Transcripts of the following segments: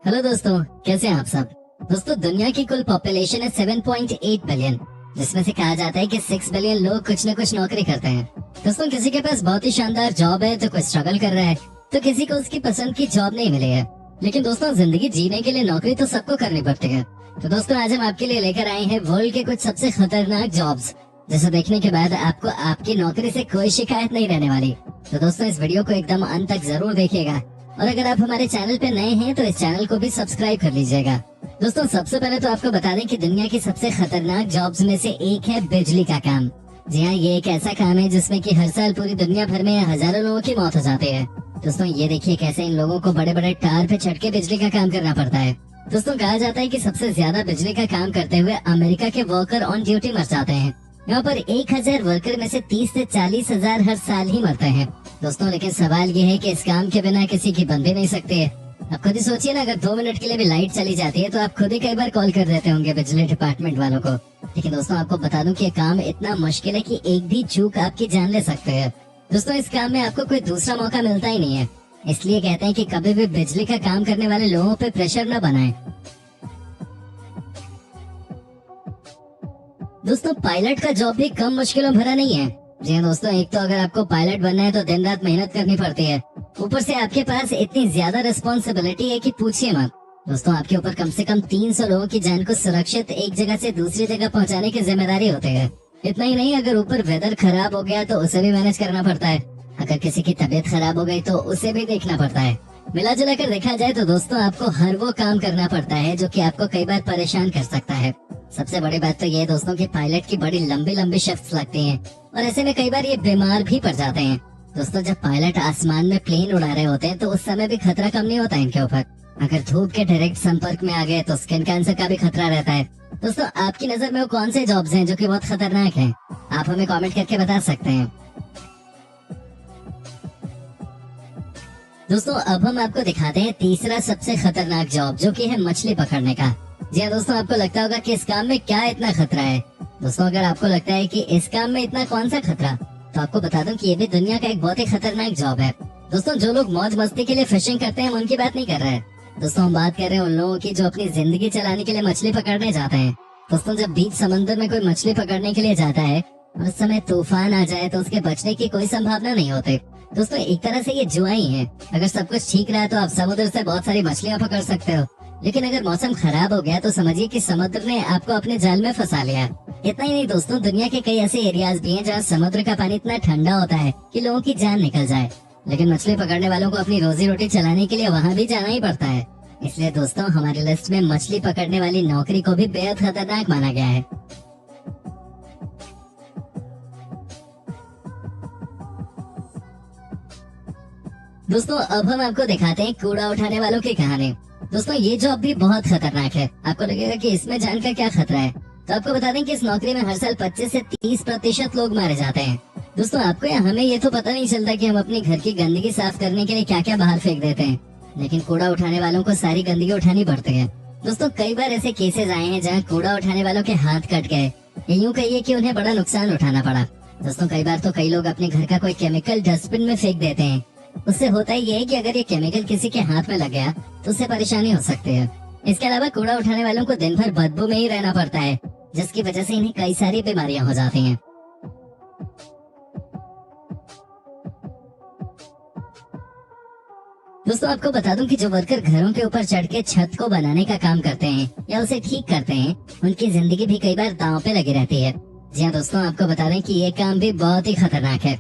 Hello दोस्तों, कैसे हैं आप सब। दोस्तों, दुनिया की कुल पॉपुलेशन है 7.8 बिलियन, जिसमें से कहा जाता है कि 6 बिलियन लोग कुछ न कुछ नौकरी करते हैं। दोस्तों, किसी के पास बहुत ही शानदार जॉब है तो कोई स्ट्रगल कर रहा है, तो किसी को उसकी पसंद की जॉब नहीं मिली है। लेकिन दोस्तों, जिंदगी जीने के लिए नौकरी तो सबको करनी पड़ती है। तो दोस्तों, आज हम आपके लिए लेकर आए हैं वर्ल्ड के कुछ सबसे खतरनाक जॉब्स, जिसे देखने के बाद आपको आपकी नौकरी से कोई शिकायत नहीं रहने वाली। तो दोस्तों, इस वीडियो को एकदम अंत तक जरूर देखिएगा, और अगर आप हमारे चैनल पे नए हैं तो इस चैनल को भी सब्सक्राइब कर लीजिएगा। दोस्तों, सबसे पहले तो आपको बता दें कि दुनिया की सबसे खतरनाक जॉब्स में से एक है बिजली का काम। जी हाँ, ये एक ऐसा काम है जिसमें कि हर साल पूरी दुनिया भर में हजारों लोगों की मौत हो जाती है। दोस्तों, ये देखिए कैसे इन लोगों को बड़े बड़े टावर पे चढ़ के बिजली का काम करना पड़ता है। दोस्तों, कहा जाता है कि सबसे ज्यादा बिजली का काम करते हुए अमेरिका के वर्कर ऑन ड्यूटी मर जाते हैं। यहाँ पर 1000 वर्कर में से 30 से 40 हजार हर साल ही मरते हैं। दोस्तों, लेकिन सवाल ये है कि इस काम के बिना किसी की बन भी नहीं सकती है। आप खुद ही सोचिए ना, अगर 2 मिनट के लिए भी लाइट चली जाती है तो आप खुद ही कई बार कॉल कर देते होंगे बिजली डिपार्टमेंट वालों को। लेकिन दोस्तों, आपको बता दूं कि ये काम इतना मुश्किल है कि एक भी चूक आपकी जान ले सकते हैं। दोस्तों, इस काम में आपको कोई दूसरा मौका मिलता ही नहीं है, इसलिए कहते हैं कि कभी भी बिजली का काम करने वाले लोगों पे प्रेशर न बनाएं। दोस्तों, पायलट का जॉब भी कम मुश्किलों भरा नहीं है। जी हाँ दोस्तों, एक तो अगर आपको पायलट बनना है तो दिन रात मेहनत करनी पड़ती है, ऊपर से आपके पास इतनी ज्यादा रिस्पॉन्सिबिलिटी है कि पूछिए मत। दोस्तों, आपके ऊपर कम से कम 300 लोगों की जान को सुरक्षित एक जगह से दूसरी जगह पहुंचाने की जिम्मेदारी होती है। इतना ही नहीं, अगर ऊपर वेदर खराब हो गया तो उसे भी मैनेज करना पड़ता है। अगर किसी की तबीयत खराब हो गई तो उसे भी देखना पड़ता है। मिला जुला कर देखा जाए तो दोस्तों, आपको हर वो काम करना पड़ता है जो कि आपको कई बार परेशान कर सकता है। सबसे बड़ी बात तो ये है दोस्तों कि पायलट की बड़ी लंबी लंबी शिफ्ट्स लगती हैं, और ऐसे में कई बार ये बीमार भी पड़ जाते हैं। दोस्तों, जब पायलट आसमान में प्लेन उड़ा रहे होते हैं तो उस समय भी खतरा कम नहीं होता इनके ऊपर। अगर धूप के डायरेक्ट संपर्क में आ गए तो स्किन कैंसर का भी खतरा रहता है। दोस्तों, आपकी नजर में वो कौन से जॉब्स हैं जो कि बहुत खतरनाक हैं? आप हमें कमेंट करके बता सकते हैं। दोस्तों, अब हम आपको दिखाते हैं तीसरा सबसे खतरनाक जॉब, जो कि है मछली पकड़ने का। जी हाँ दोस्तों, आपको लगता होगा कि इस काम में क्या इतना खतरा है। दोस्तों, अगर आपको लगता है कि इस काम में इतना कौन सा खतरा, तो आपको बता दूं कि ये भी दुनिया का एक बहुत ही खतरनाक जॉब है। दोस्तों, जो लोग मौज मस्ती के लिए फिशिंग करते हैं, हम उनकी बात नहीं कर रहे हैं। दोस्तों, हम बात कर रहे हैं उन लोगों की जो अपनी जिंदगी चलाने के लिए मछली पकड़ने जाते हैं। दोस्तों, जब बीच समंदर में कोई मछली पकड़ने के लिए जाता है और उस समय तूफान आ जाए तो उसके बचने की कोई संभावना नहीं होती। दोस्तों, एक तरह से ये जुआ ही है। अगर सब कुछ ठीक रहा तो आप समुद्र से बहुत सारी मछलियां पकड़ सकते हो, लेकिन अगर मौसम खराब हो गया तो समझिए कि समुद्र ने आपको अपने जाल में फंसा लिया। इतना ही नहीं दोस्तों, दुनिया के कई ऐसे एरियाज भी हैं जहाँ समुद्र का पानी इतना ठंडा होता है कि लोगों की जान निकल जाए, लेकिन मछली पकड़ने वालों को अपनी रोजी रोटी चलाने के लिए वहाँ भी जाना ही पड़ता है। इसलिए दोस्तों, हमारी लिस्ट में मछली पकड़ने वाली नौकरी को भी बेहद खतरनाक माना गया है। दोस्तों, अब हम आपको दिखाते हैं कूड़ा उठाने वालों की कहानी। दोस्तों, ये जॉब भी बहुत खतरनाक है। आपको लगेगा कि इसमें जान का क्या खतरा है, तो आपको बता दें कि इस नौकरी में हर साल 25 से 30% लोग मारे जाते हैं। दोस्तों, आपको या हमें ये तो पता नहीं चलता कि हम अपने घर की गंदगी साफ करने के लिए क्या क्या बाहर फेंक देते हैं, लेकिन कूड़ा उठाने वालों को सारी गंदगी उठानी पड़ती है। दोस्तों, कई बार ऐसे केसेस आए हैं जहाँ कूड़ा उठाने वालों के हाथ कट गए, यूँ कहिए कि उन्हें बड़ा नुकसान उठाना पड़ा। दोस्तों, कई बार तो कई लोग अपने घर का कोई केमिकल डस्टबिन में फेंक देते हैं। उससे होता ही है कि अगर ये केमिकल किसी के हाथ में लग गया तो उससे परेशानी हो सकती है। इसके अलावा कूड़ा उठाने वालों को दिन भर बदबू में ही रहना पड़ता है, जिसकी वजह से इन्हें कई सारी बीमारियां हो जाती हैं। दोस्तों, आपको बता दूं कि जो वर्कर घरों के ऊपर चढ़ के छत को बनाने का काम करते हैं या उसे ठीक करते हैं, उनकी जिंदगी भी कई बार दांव पे लगी रहती है। जी हाँ दोस्तों, आपको बता दें कि ये काम भी बहुत ही खतरनाक है।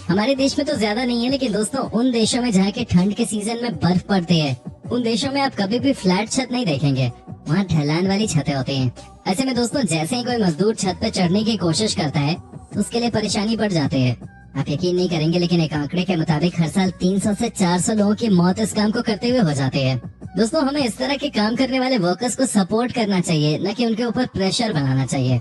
हमारे देश में तो ज्यादा नहीं है, लेकिन दोस्तों, उन देशों में जहाँ के ठंड के सीजन में बर्फ पड़ती है, उन देशों में आप कभी भी फ्लैट छत नहीं देखेंगे, वहाँ ढलान वाली छतें होती हैं। ऐसे में दोस्तों, जैसे ही कोई मजदूर छत पे चढ़ने की कोशिश करता है तो उसके लिए परेशानी बढ़ जाती है। आप यकीन नहीं करेंगे, लेकिन एक आंकड़े के मुताबिक हर साल 300 से 400 लोगों की मौत इस काम को करते हुए हो जाती है। दोस्तों, हमें इस तरह के काम करने वाले वर्कर्स को सपोर्ट करना चाहिए, न कि उनके ऊपर प्रेशर बनाना चाहिए।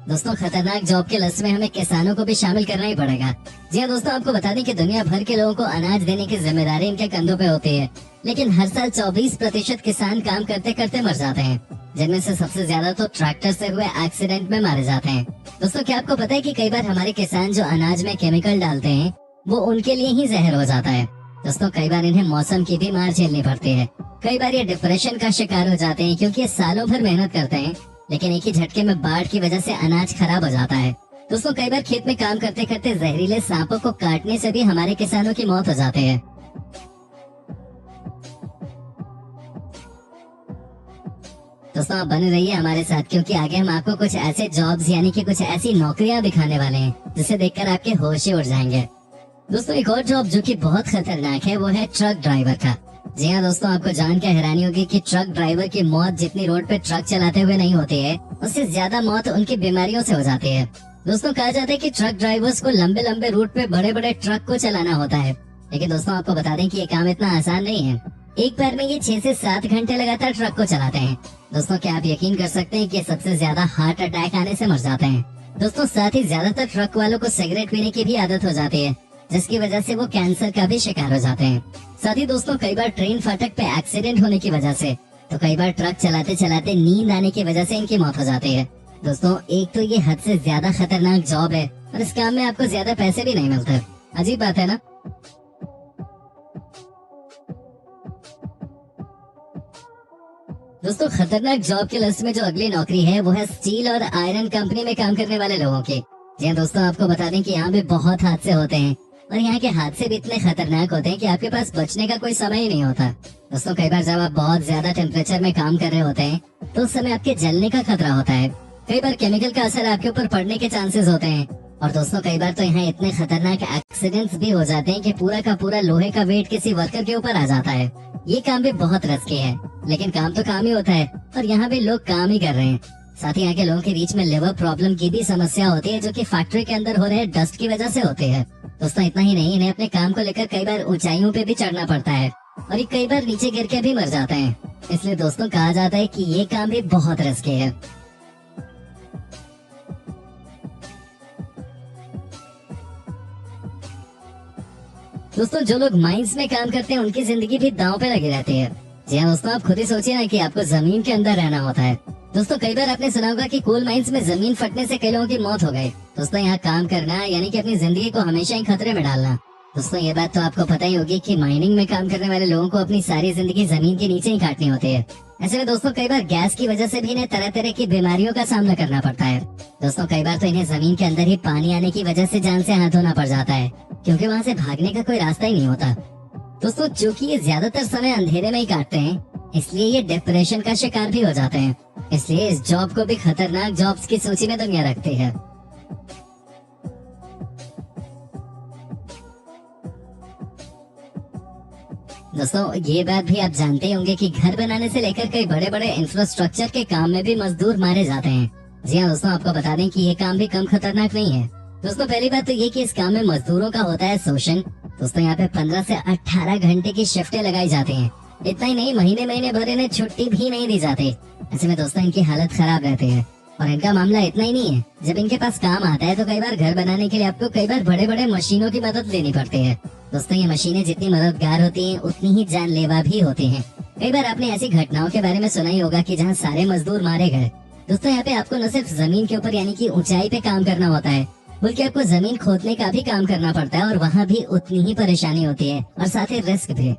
दोस्तों, खतरनाक जॉब के लिस्ट में हमें किसानों को भी शामिल करना ही पड़ेगा। जी हाँ दोस्तों, आपको बता दें कि दुनिया भर के लोगों को अनाज देने की जिम्मेदारी इनके कंधों पे होती है, लेकिन हर साल 24% किसान काम करते करते मर जाते हैं, जिनमें से सबसे ज्यादा तो ट्रैक्टर से हुए एक्सीडेंट में मारे जाते हैं। दोस्तों, क्या आपको पता है कि कई बार हमारे किसान जो अनाज में केमिकल डालते हैं वो उनके लिए ही जहर हो जाता है। दोस्तों कई बार इन्हें मौसम की भी मार झेलनी पड़ती है। कई बार ये डिप्रेशन का शिकार हो जाते हैं क्योंकि ये सालों भर मेहनत करते हैं, लेकिन एक ही झटके में बाढ़ की वजह से अनाज खराब हो जाता है। दोस्तों कई बार खेत में काम करते करते जहरीले सांपों को काटने से भी हमारे किसानों की मौत हो जाती है। दोस्तों आप बने रहिए हमारे साथ, क्योंकि आगे हम आपको कुछ ऐसे जॉब्स यानी कि कुछ ऐसी नौकरियां दिखाने वाले हैं जिसे देखकर आपके होश ही उड़ जाएंगे। दोस्तों एक और जॉब जो कि बहुत खतरनाक है वो है ट्रक ड्राइवर का। जी हाँ दोस्तों, आपको जान के हैरानी होगी कि ट्रक ड्राइवर की मौत जितनी रोड पे ट्रक चलाते हुए नहीं होती है, उससे ज्यादा मौत उनकी बीमारियों से हो जाती है। दोस्तों कहा जाता है कि ट्रक ड्राइवर्स को लंबे लंबे रूट पे बड़े बड़े ट्रक को चलाना होता है, लेकिन दोस्तों आपको बता दें कि ये काम इतना आसान नहीं है। एक बार में ये 6 से 7 घंटे लगातार ट्रक को चलाते हैं। दोस्तों क्या आप यकीन कर सकते हैं कि सबसे ज्यादा हार्ट अटैक आने से मर जाते हैं। दोस्तों साथ ही ज्यादातर ट्रक वालों को सिगरेट पीने की भी आदत हो जाती है, जिसकी वजह से वो कैंसर का भी शिकार हो जाते हैं। साथ ही दोस्तों कई बार ट्रेन फाटक पे एक्सीडेंट होने की वजह से, तो कई बार ट्रक चलाते चलाते नींद आने की वजह से इनकी मौत हो जाती है। दोस्तों एक तो ये हद से ज्यादा खतरनाक जॉब है और इस काम में आपको ज्यादा पैसे भी नहीं मिलते। अजीब बात है ना। दोस्तों खतरनाक जॉब की लिस्ट में जो अगली नौकरी है वो है स्टील और आयरन कंपनी में काम करने वाले लोगों की। जी हाँ दोस्तों, आपको बता दें कि यहाँ पे बहुत हादसे होते हैं और यहाँ के हादसे भी इतने खतरनाक होते हैं कि आपके पास बचने का कोई समय ही नहीं होता। दोस्तों कई बार जब आप बहुत ज्यादा टेम्परेचर में काम कर रहे होते हैं तो उस समय आपके जलने का खतरा होता है। कई बार केमिकल का असर आपके ऊपर पड़ने के चांसेस होते हैं और दोस्तों कई बार तो यहाँ इतने खतरनाक एक्सीडेंट्स भी हो जाते हैं कि पूरा का पूरा लोहे का वेट किसी वर्कर के ऊपर आ जाता है। ये काम भी बहुत रिस्की है, लेकिन काम तो काम ही होता है और यहाँ भी लोग काम ही कर रहे हैं। साथ ही यहाँ के लोगों के बीच में लिवर प्रॉब्लम की भी समस्या होती है, जो कि फैक्ट्री के अंदर हो रहे डस्ट की वजह से होती है। दोस्तों इतना ही नहीं, इन्हें अपने काम को लेकर कई बार ऊंचाइयों पे भी चढ़ना पड़ता है और ये कई बार नीचे गिर के भी मर जाते हैं। इसलिए दोस्तों कहा जाता है कि ये काम भी बहुत रिस्की है। दोस्तों जो लोग माइंस में काम करते हैं उनकी जिंदगी भी दांव पे लगी रहती है। जी हाँ दोस्तों, आप खुद ही सोचिए ना कि आपको जमीन के अंदर रहना होता है। दोस्तों कई बार आपने सुना होगा कि कोल माइंस में जमीन फटने से कई लोगों की मौत हो गई। दोस्तों यहाँ काम करना यानी कि अपनी जिंदगी को हमेशा ही खतरे में डालना। दोस्तों ये बात तो आपको पता ही होगी कि माइनिंग में काम करने वाले लोगों को अपनी सारी जिंदगी जमीन के नीचे ही काटनी होती है। ऐसे में दोस्तों कई बार गैस की वजह से भी इन्हें तरह तरह की बीमारियों का सामना करना पड़ता है। दोस्तों कई बार तो इन्हें जमीन के अंदर ही पानी आने की वजह से जान से हाथ धोना पड़ जाता है, क्योंकि वहाँ से भागने का कोई रास्ता ही नहीं होता। दोस्तों चूंकि ये ज्यादातर समय अंधेरे में ही काटते हैं, इसलिए ये डिप्रेशन का शिकार भी हो जाते हैं। इसलिए इस जॉब को भी खतरनाक जॉब्स की सूची में दुनिया रखती है। दोस्तों ये बात भी आप जानते होंगे कि घर बनाने से लेकर कई बड़े बड़े इंफ्रास्ट्रक्चर के काम में भी मजदूर मारे जाते हैं। जी हाँ दोस्तों, आपको बता दें कि ये काम भी कम खतरनाक नहीं है। दोस्तों पहली बात तो ये कि इस काम में मजदूरों का होता है शोषण। दोस्तों यहाँ पे 15 से 18 घंटे की शिफ्टें लगाई जाती हैं। इतना ही नहीं, महीने महीने भर इन्हें छुट्टी भी नहीं दी जाती। ऐसे में दोस्तों इनकी हालत खराब रहती है। और इनका मामला इतना ही नहीं है, जब इनके पास काम आता है तो कई बार घर बनाने के लिए आपको कई बार बड़े बड़े मशीनों की मदद लेनी पड़ती है। दोस्तों ये मशीनें जितनी मददगार होती हैं उतनी ही जानलेवा भी होती हैं। कई बार आपने ऐसी घटनाओं के बारे में सुना ही होगा कि जहाँ सारे मजदूर मारे गए। दोस्तों यहाँ पे आपको न सिर्फ जमीन के ऊपर यानी कि ऊंचाई पे काम करना होता है, बल्कि आपको जमीन खोदने का भी काम करना पड़ता है और वहाँ भी उतनी ही परेशानी होती है और साथ ही रिस्क भी।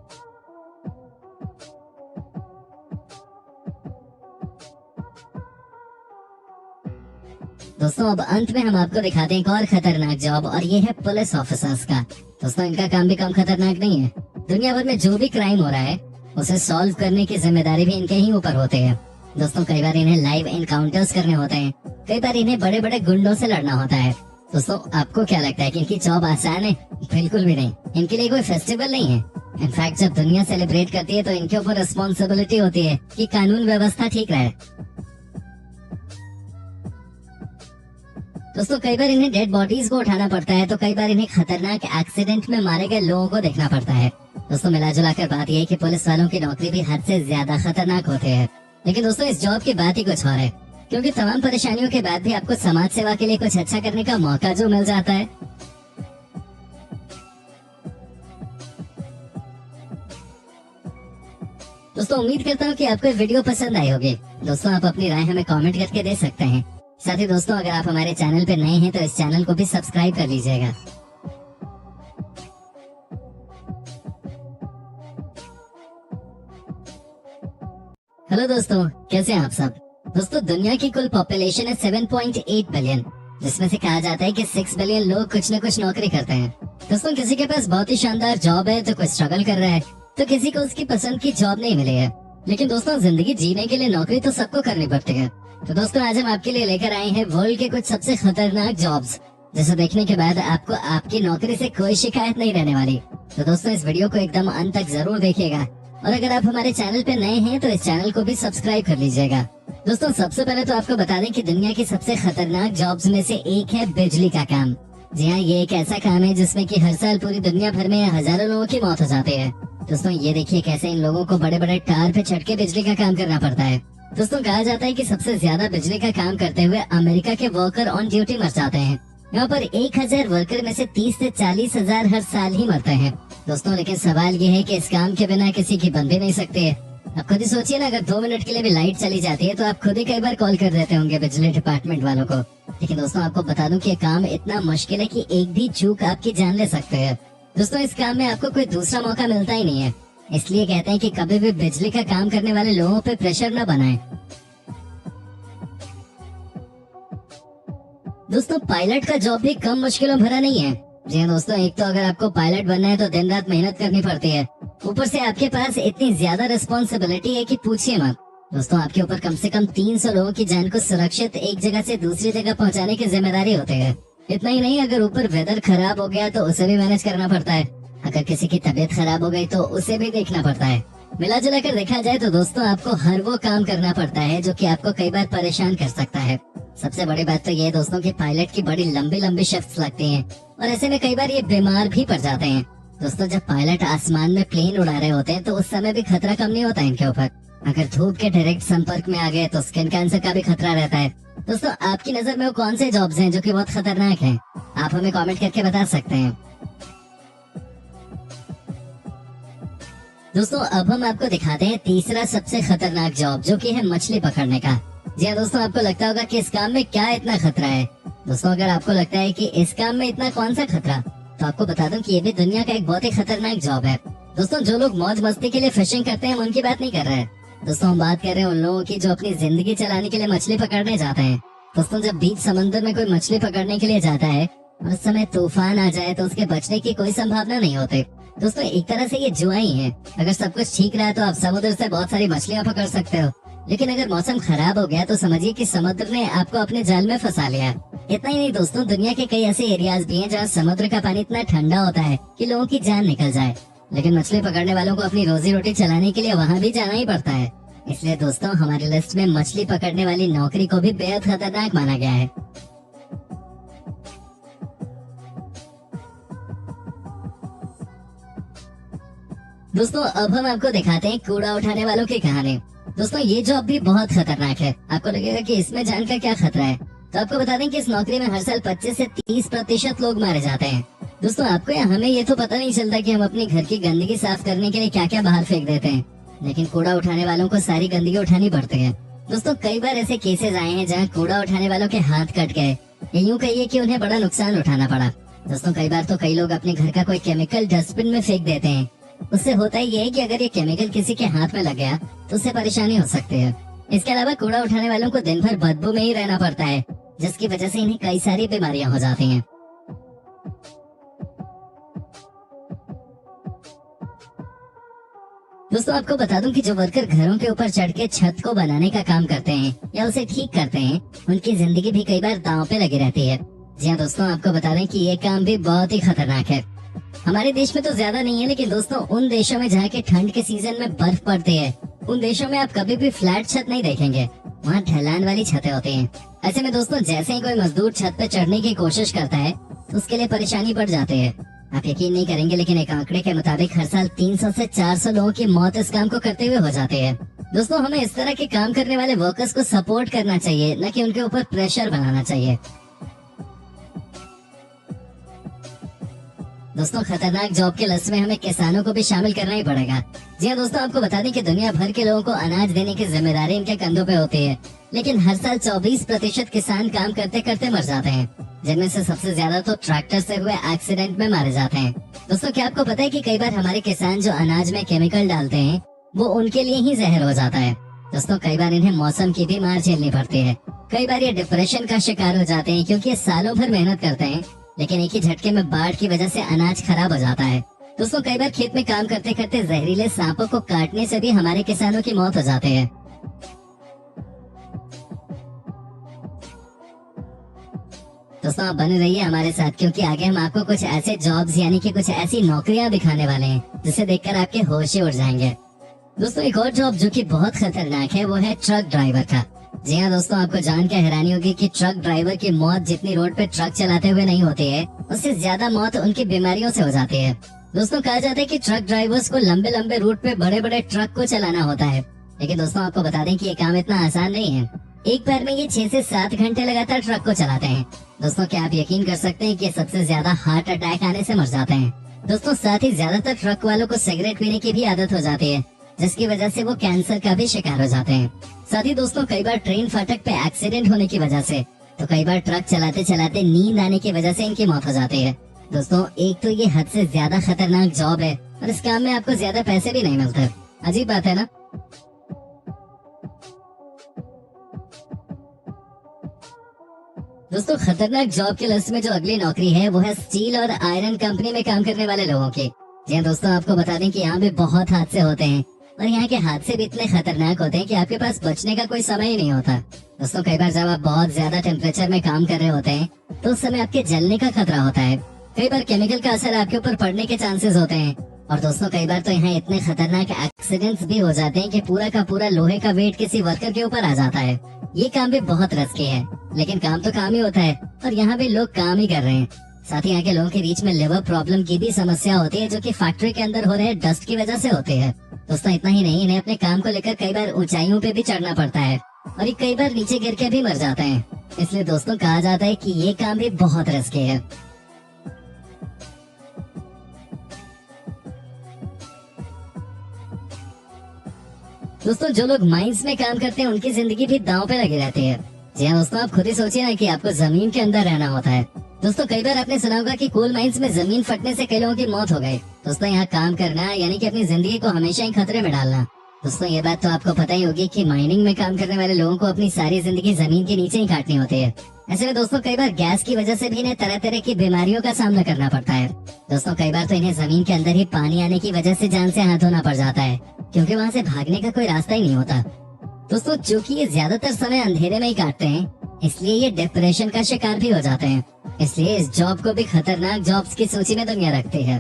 दोस्तों अब अंत में हम आपको दिखाते हैं एक और खतरनाक जॉब, और ये है पुलिस ऑफिसर्स का। दोस्तों इनका काम भी कम खतरनाक नहीं है। दुनिया भर में जो भी क्राइम हो रहा है उसे सॉल्व करने की जिम्मेदारी भी इनके ही ऊपर होती है। दोस्तों कई बार इन्हें लाइव एनकाउंटर्स करने होते हैं, कई बार इन्हें बड़े बड़े गुंडों से लड़ना होता है। दोस्तों आपको क्या लगता है कि इनकी जॉब आसान है? बिल्कुल भी नहीं। इनके लिए कोई फेस्टिवल नहीं है। इनफैक्ट जब दुनिया सेलिब्रेट करती है तो इनके ऊपर रिस्पॉन्सिबिलिटी होती है कि कानून व्यवस्था ठीक रहे। दोस्तों कई बार इन्हें डेड बॉडीज को उठाना पड़ता है, तो कई बार इन्हें खतरनाक एक्सीडेंट में मारे गए लोगों को देखना पड़ता है। दोस्तों मिला जुला कर बात यह है कि पुलिस वालों की नौकरी भी हद से ज्यादा खतरनाक होती है। लेकिन दोस्तों इस जॉब की बात ही कुछ और है, क्योंकि तमाम परेशानियों के बाद भी आपको समाज सेवा के लिए कुछ अच्छा करने का मौका जो मिल जाता है। दोस्तों उम्मीद करता हूँ कि आपको वीडियो पसंद आई होगी। दोस्तों आप अपनी राय हमें कमेंट करके दे सकते हैं। साथ ही दोस्तों अगर आप हमारे चैनल पे नए हैं तो इस चैनल को भी सब्सक्राइब कर लीजिएगा। हेलो दोस्तों, कैसे हैं आप सब। दोस्तों, दुनिया की कुल पॉपुलेशन है 7.8 बिलियन, जिसमें से कहा जाता है कि 6 बिलियन लोग कुछ न कुछ नौकरी करते हैं। दोस्तों, किसी के पास बहुत ही शानदार जॉब है तो कोई स्ट्रगल कर रहा है, तो किसी को उसकी पसंद की जॉब नहीं मिली है। लेकिन दोस्तों, जिंदगी जीने के लिए नौकरी तो सबको करनी पड़ती है। तो दोस्तों, आज हम आपके लिए लेकर आए हैं वर्ल्ड के कुछ सबसे खतरनाक जॉब्स, जिसे देखने के बाद आपको आपकी नौकरी से कोई शिकायत नहीं रहने वाली। तो दोस्तों, इस वीडियो को एकदम अंत तक जरूर देखिएगा, और अगर आप हमारे चैनल पे नए हैं तो इस चैनल को भी सब्सक्राइब कर लीजिएगा। दोस्तों, सबसे पहले तो आपको बता दें कि दुनिया की सबसे खतरनाक जॉब्स में से एक है बिजली का काम। जी हाँ, ये एक ऐसा काम है जिसमें कि हर साल पूरी दुनिया भर में हजारों लोगों की मौत हो जाती है। दोस्तों, ये देखिए कैसे इन लोगों को बड़े बड़े टार पे चढ़ के बिजली का काम करना पड़ता है। दोस्तों, कहा जाता है कि सबसे ज्यादा बिजली का काम करते हुए अमेरिका के वर्कर ऑन ड्यूटी मर जाते हैं। यहाँ पर 1000 वर्कर में से 30 से 40 हजार हर साल ही मरते हैं। दोस्तों, लेकिन सवाल ये है कि इस काम के बिना किसी की बन भी नहीं सकती है। आप खुद ही सोचिए ना, अगर 2 मिनट के लिए भी लाइट चली जाती है तो आप खुद ही कई बार कॉल कर देते होंगे बिजली डिपार्टमेंट वालों को। लेकिन दोस्तों, आपको बता दूं कि ये काम इतना मुश्किल है कि एक भी चूक आपकी जान ले सकते हैं। दोस्तों, इस काम में आपको कोई दूसरा मौका मिलता ही नहीं है, इसलिए कहते हैं कि कभी भी बिजली का काम करने वाले लोगों पे प्रेशर न बनाएं। दोस्तों, पायलट का जॉब भी कम मुश्किलों भरा नहीं है। जी हाँ दोस्तों, एक तो अगर आपको पायलट बनना है तो दिन रात मेहनत करनी पड़ती है, ऊपर से आपके पास इतनी ज्यादा रिस्पॉन्सिबिलिटी है कि पूछिए मत। दोस्तों, आपके ऊपर कम से कम 300 लोगों की जान को सुरक्षित एक जगह से दूसरी जगह पहुंचाने की जिम्मेदारी होती है। इतना ही नहीं, अगर ऊपर वेदर खराब हो गया तो उसे भी मैनेज करना पड़ता है। अगर किसी की तबीयत खराब हो गई तो उसे भी देखना पड़ता है। मिला जुला कर देखा जाए तो दोस्तों, आपको हर वो काम करना पड़ता है जो कि आपको कई बार परेशान कर सकता है। सबसे बड़ी बात तो ये है दोस्तों कि पायलट की बड़ी लंबी लंबी शिफ्ट्स लगती हैं, और ऐसे में कई बार ये बीमार भी पड़ जाते हैं। दोस्तों, जब पायलट आसमान में प्लेन उड़ा रहे होते हैं तो उस समय भी खतरा कम नहीं होता इनके ऊपर। अगर धूप के डायरेक्ट संपर्क में आ गए तो स्किन कैंसर का भी खतरा रहता है। दोस्तों, आपकी नजर में वो कौन से जॉब्स हैं जो कि बहुत खतरनाक हैं? आप हमें कमेंट करके बता सकते हैं। दोस्तों, अब हम आपको दिखाते हैं तीसरा सबसे खतरनाक जॉब, जो कि है मछली पकड़ने का। जी हाँ दोस्तों, आपको लगता होगा कि इस काम में क्या इतना खतरा है। दोस्तों, अगर आपको लगता है कि इस काम में इतना कौन सा खतरा, तो आपको बता दूं कि ये भी दुनिया का एक बहुत ही खतरनाक जॉब है। दोस्तों, जो लोग मौज मस्ती के लिए फिशिंग करते हैं, हम उनकी बात नहीं कर रहे हैं। दोस्तों, हम बात कर रहे हैं उन लोगों की जो अपनी जिंदगी चलाने के लिए मछली पकड़ने जाते हैं। दोस्तों, जब बीच समंदर में कोई मछली पकड़ने के लिए जाता है और उस समय तूफान आ जाए तो उसके बचने की कोई संभावना नहीं होती। दोस्तों, एक तरह से ये जुआ ही है। अगर सब कुछ ठीक रहा तो आप समुद्र से बहुत सारी मछलियां पकड़ सकते हो, लेकिन अगर मौसम खराब हो गया तो समझिए कि समुद्र ने आपको अपने जाल में फंसा लिया। इतना ही नहीं दोस्तों, दुनिया के कई ऐसे एरियाज भी हैं जहाँ समुद्र का पानी इतना ठंडा होता है कि लोगों की जान निकल जाए, लेकिन मछली पकड़ने वालों को अपनी रोजी रोटी चलाने के लिए वहाँ भी जाना ही पड़ता है। इसलिए दोस्तों, हमारी लिस्ट में मछली पकड़ने वाली नौकरी को भी बेहद खतरनाक माना गया है। दोस्तों, अब हम आपको दिखाते हैं कूड़ा उठाने वालों की कहानी। दोस्तों, ये जॉब भी बहुत खतरनाक है। आपको लगेगा कि इसमें जान का क्या खतरा है, तो आपको बता दें कि इस नौकरी में हर साल 25 से 30% लोग मारे जाते हैं। दोस्तों, आपको या हमें ये तो पता नहीं चलता कि हम अपने घर की गंदगी साफ करने के लिए क्या क्या बाहर फेंक देते हैं, लेकिन कूड़ा उठाने वालों को सारी गंदगी उठानी पड़ती है। दोस्तों, कई बार ऐसे केसेस आए हैं जहाँ कूड़ा उठाने वालों के हाथ कट गए, या यूँ कहिए कि उन्हें बड़ा नुकसान उठाना पड़ा। दोस्तों, कई बार तो कई लोग अपने घर का कोई केमिकल डस्टबिन में फेंक देते हैं। उससे होता ही ये है कि अगर ये केमिकल किसी के हाथ में लग गया तो उससे परेशानी हो सकती है। इसके अलावा कूड़ा उठाने वालों को दिन भर बदबू में ही रहना पड़ता है, जिसकी वजह से इन्हें कई सारी बीमारियां हो जाती हैं। दोस्तों, आपको बता दूं कि जो वर्कर घरों के ऊपर चढ़ के छत को बनाने का काम करते हैं या उसे ठीक करते हैं, उनकी जिंदगी भी कई बार दांव पे लगी रहती है। जी हाँ दोस्तों, आपको बता दें कि ये काम भी बहुत ही खतरनाक है। हमारे देश में तो ज्यादा नहीं है, लेकिन दोस्तों, उन देशों में जहाँ के ठंड के सीजन में बर्फ पड़ती है, उन देशों में आप कभी भी फ्लैट छत नहीं देखेंगे, वहाँ ढलान वाली छतें होती हैं। ऐसे में दोस्तों, जैसे ही कोई मजदूर छत पे चढ़ने की कोशिश करता है तो उसके लिए परेशानी बढ़ जाती है। आप यकीन नहीं करेंगे, लेकिन एक आंकड़े के मुताबिक हर साल 300 से 400 लोगों की मौत इस काम को करते हुए हो जाती है। दोस्तों, हमें इस तरह के काम करने वाले वर्कर्स को सपोर्ट करना चाहिए, न कि उनके ऊपर प्रेशर बनाना चाहिए। दोस्तों, खतरनाक जॉब के लिस्ट में हमें किसानों को भी शामिल करना ही पड़ेगा। जी हाँ दोस्तों, आपको बता दें कि दुनिया भर के लोगों को अनाज देने की जिम्मेदारी इनके कंधों पे होती है, लेकिन हर साल 24% किसान काम करते करते मर जाते हैं, जिनमें से सबसे ज्यादा तो ट्रैक्टर से हुए एक्सीडेंट में मारे जाते हैं। दोस्तों, क्या आपको पता है कि कई बार हमारे किसान जो अनाज में केमिकल डालते हैं वो उनके लिए ही जहर हो जाता है। दोस्तों कई बार इन्हें मौसम की भी मार झेलनी पड़ती है। कई बार ये डिप्रेशन का शिकार हो जाते हैं क्योंकि ये सालों भर मेहनत करते हैं, लेकिन एक ही झटके में बाढ़ की वजह से अनाज खराब हो जाता है। दोस्तों कई बार खेत में काम करते करते जहरीले सांपों को काटने से भी हमारे किसानों की मौत हो जाती है। दोस्तों आप बने रहिए हमारे साथ, क्योंकि आगे हम आपको कुछ ऐसे जॉब्स यानी कि कुछ ऐसी नौकरियां दिखाने वाले हैं जिसे देखकर आपके होश ही उड़ जाएंगे। दोस्तों एक और जॉब जो कि बहुत खतरनाक है वो है ट्रक ड्राइवर का। जी हाँ दोस्तों, आपको जान के हैरानी होगी कि ट्रक ड्राइवर की मौत जितनी रोड पे ट्रक चलाते हुए नहीं होती है, उससे ज्यादा मौत उनकी बीमारियों से हो जाती है। दोस्तों कहा जाता है कि ट्रक ड्राइवर्स को लंबे लंबे रूट पे बड़े बड़े ट्रक को चलाना होता है, लेकिन दोस्तों आपको बता दें कि ये काम इतना आसान नहीं है। एक बार में ये 6 से 7 घंटे लगातार ट्रक को चलाते हैं। दोस्तों क्या आप यकीन कर सकते हैं कि सबसे ज्यादा हार्ट अटैक आने से मर जाते हैं। दोस्तों साथ ही ज्यादातर ट्रक वालों को सिगरेट पीने की भी आदत हो जाती है, जिसकी वजह से वो कैंसर का भी शिकार हो जाते हैं। साथ ही दोस्तों कई बार ट्रेन फाटक पे एक्सीडेंट होने की वजह से, तो कई बार ट्रक चलाते चलाते नींद आने की वजह से इनकी मौत हो जाती है। दोस्तों एक तो ये हद से ज्यादा खतरनाक जॉब है और इस काम में आपको ज्यादा पैसे भी नहीं मिलते। अजीब बात है ना। दोस्तों खतरनाक जॉब की लिस्ट में जो अगली नौकरी है वो है स्टील और आयरन कंपनी में काम करने वाले लोगों की। जी हाँ दोस्तों, आपको बता दें कि यहाँ पे बहुत हादसे होते हैं और यहाँ के हादसे भी इतने खतरनाक होते हैं कि आपके पास बचने का कोई समय ही नहीं होता। दोस्तों कई बार जब आप बहुत ज्यादा टेम्परेचर में काम कर रहे होते हैं तो उस समय आपके जलने का खतरा होता है। कई बार केमिकल का असर आपके ऊपर पड़ने के चांसेस होते हैं। और दोस्तों कई बार तो यहाँ इतने खतरनाक एक्सीडेंट्स भी हो जाते हैं कि पूरा का पूरा लोहे का वेट किसी वर्कर के ऊपर आ जाता है। ये काम भी बहुत रिस्की है, लेकिन काम तो काम ही होता है और यहाँ भी लोग काम ही कर रहे हैं। साथ ही यहाँ के लोगों के बीच में लिवर प्रॉब्लम की भी समस्या होती है, जो कि फैक्ट्री के अंदर हो रहे डस्ट की वजह से होती है। दोस्तों इतना ही नहीं, इन्हें अपने काम को लेकर कई बार ऊंचाइयों पे भी चढ़ना पड़ता है और ये कई बार नीचे गिर के भी मर जाते हैं। इसलिए दोस्तों कहा जाता है कि ये काम भी बहुत रिस्की है। दोस्तों जो लोग माइंस में काम करते हैं उनकी जिंदगी भी दांव पे लगी रहती है। जी हाँ दोस्तों, आप खुद ही सोचिए ना कि आपको जमीन के अंदर रहना होता है। दोस्तों कई बार आपने सुना होगा कि कोल माइंस में जमीन फटने से कई लोगों की मौत हो गई। दोस्तों यहाँ काम करना यानी कि अपनी जिंदगी को हमेशा ही खतरे में डालना। दोस्तों ये बात तो आपको पता ही होगी कि माइनिंग में काम करने वाले लोगों को अपनी सारी जिंदगी जमीन के नीचे ही काटनी होती है। ऐसे में दोस्तों कई बार गैस की वजह से भी इन्हें तरह तरह की बीमारियों का सामना करना पड़ता है। दोस्तों कई बार तो इन्हें जमीन के अंदर ही पानी आने की वजह से जान से हाथ धोना पड़ जाता है, क्योंकि वहाँ से भागने का कोई रास्ता ही नहीं होता। दोस्तों चूंकि ये ज्यादातर समय अंधेरे में ही काटते हैं, इसलिए ये डिप्रेशन का शिकार भी हो जाते हैं। इसलिए इस जॉब को भी खतरनाक जॉब्स की सूची में दुनिया रखती है।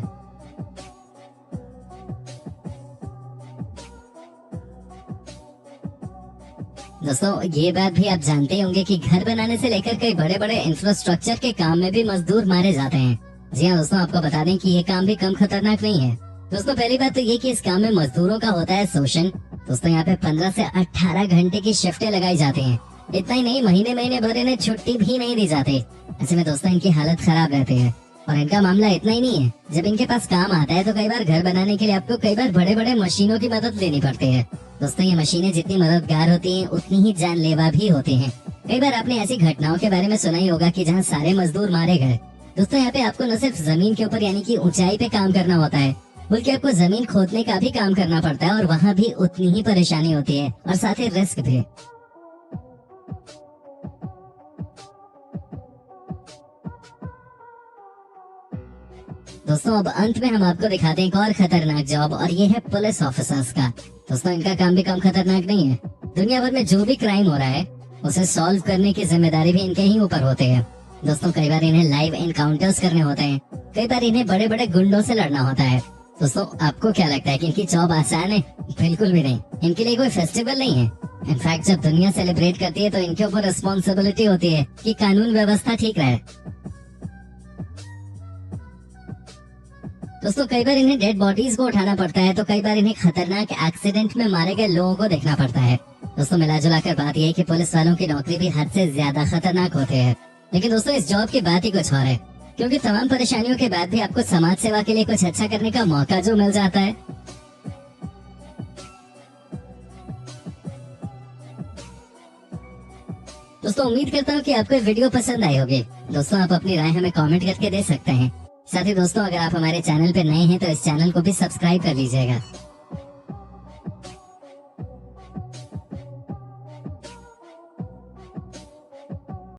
दोस्तों ये बात भी आप जानते होंगे कि घर बनाने से लेकर कई बड़े बड़े इंफ्रास्ट्रक्चर के काम में भी मजदूर मारे जाते हैं। जी हाँ दोस्तों, आपको बता दें कि ये काम भी कम खतरनाक नहीं है। दोस्तों पहली बात तो ये कि इस काम में मजदूरों का होता है शोषण। दोस्तों यहाँ पे 15 से 18 घंटे की शिफ्टें लगाई जाती हैं। इतना ही नहीं, महीने महीने भर इन्हें छुट्टी भी नहीं दी जाती। ऐसे में दोस्तों इनकी हालत खराब रहती है। और इनका मामला इतना ही नहीं है, जब इनके पास काम आता है तो कई बार घर बनाने के लिए आपको कई बार बड़े बड़े मशीनों की मदद लेनी पड़ती है। दोस्तों ये मशीनें जितनी मददगार होती हैं उतनी ही जानलेवा भी होती हैं। कई बार आपने ऐसी घटनाओं के बारे में सुना ही होगा कि जहां सारे मजदूर मारे गए। दोस्तों यहाँ पे आपको न सिर्फ जमीन के ऊपर यानी कि ऊंचाई पे काम करना होता है, बल्कि आपको जमीन खोदने का भी काम करना पड़ता है और वहाँ भी उतनी ही परेशानी होती है और साथ ही रिस्क भी। दोस्तों अब अंत में हम आपको दिखाते हैं एक और खतरनाक जॉब, और ये है पुलिस ऑफिसर्स का। दोस्तों इनका काम भी कम खतरनाक नहीं है। दुनिया भर में जो भी क्राइम हो रहा है उसे सॉल्व करने की जिम्मेदारी भी इनके ही ऊपर होती है। दोस्तों कई बार इन्हें लाइव एनकाउंटर्स करने होते हैं, कई बार इन्हें बड़े बड़े गुंडों से लड़ना होता है। दोस्तों आपको क्या लगता है कि इनकी जॉब आसान है? बिल्कुल भी नहीं। इनके लिए कोई फेस्टिवल नहीं है। इनफैक्ट जब दुनिया सेलिब्रेट करती है तो इनके ऊपर रिस्पॉन्सिबिलिटी होती है कि कानून व्यवस्था ठीक रहे। दोस्तों कई बार इन्हें डेड बॉडीज को उठाना पड़ता है, तो कई बार इन्हें खतरनाक एक्सीडेंट में मारे गए लोगों को देखना पड़ता है। दोस्तों मिला जुला कर बात यह है कि पुलिस वालों की नौकरी भी हद से ज्यादा खतरनाक होती है। लेकिन दोस्तों इस जॉब की बात ही कुछ और है, क्योंकि तमाम परेशानियों के बाद भी आपको समाज सेवा के लिए कुछ अच्छा करने का मौका जो मिल जाता है। दोस्तों उम्मीद करता हूँ कि आपको ये वीडियो पसंद आई होगी। दोस्तों आप अपनी राय हमें कमेंट करके दे सकते हैं। साथ ही दोस्तों अगर आप हमारे चैनल पे नए हैं तो इस चैनल को भी सब्सक्राइब कर लीजिएगा।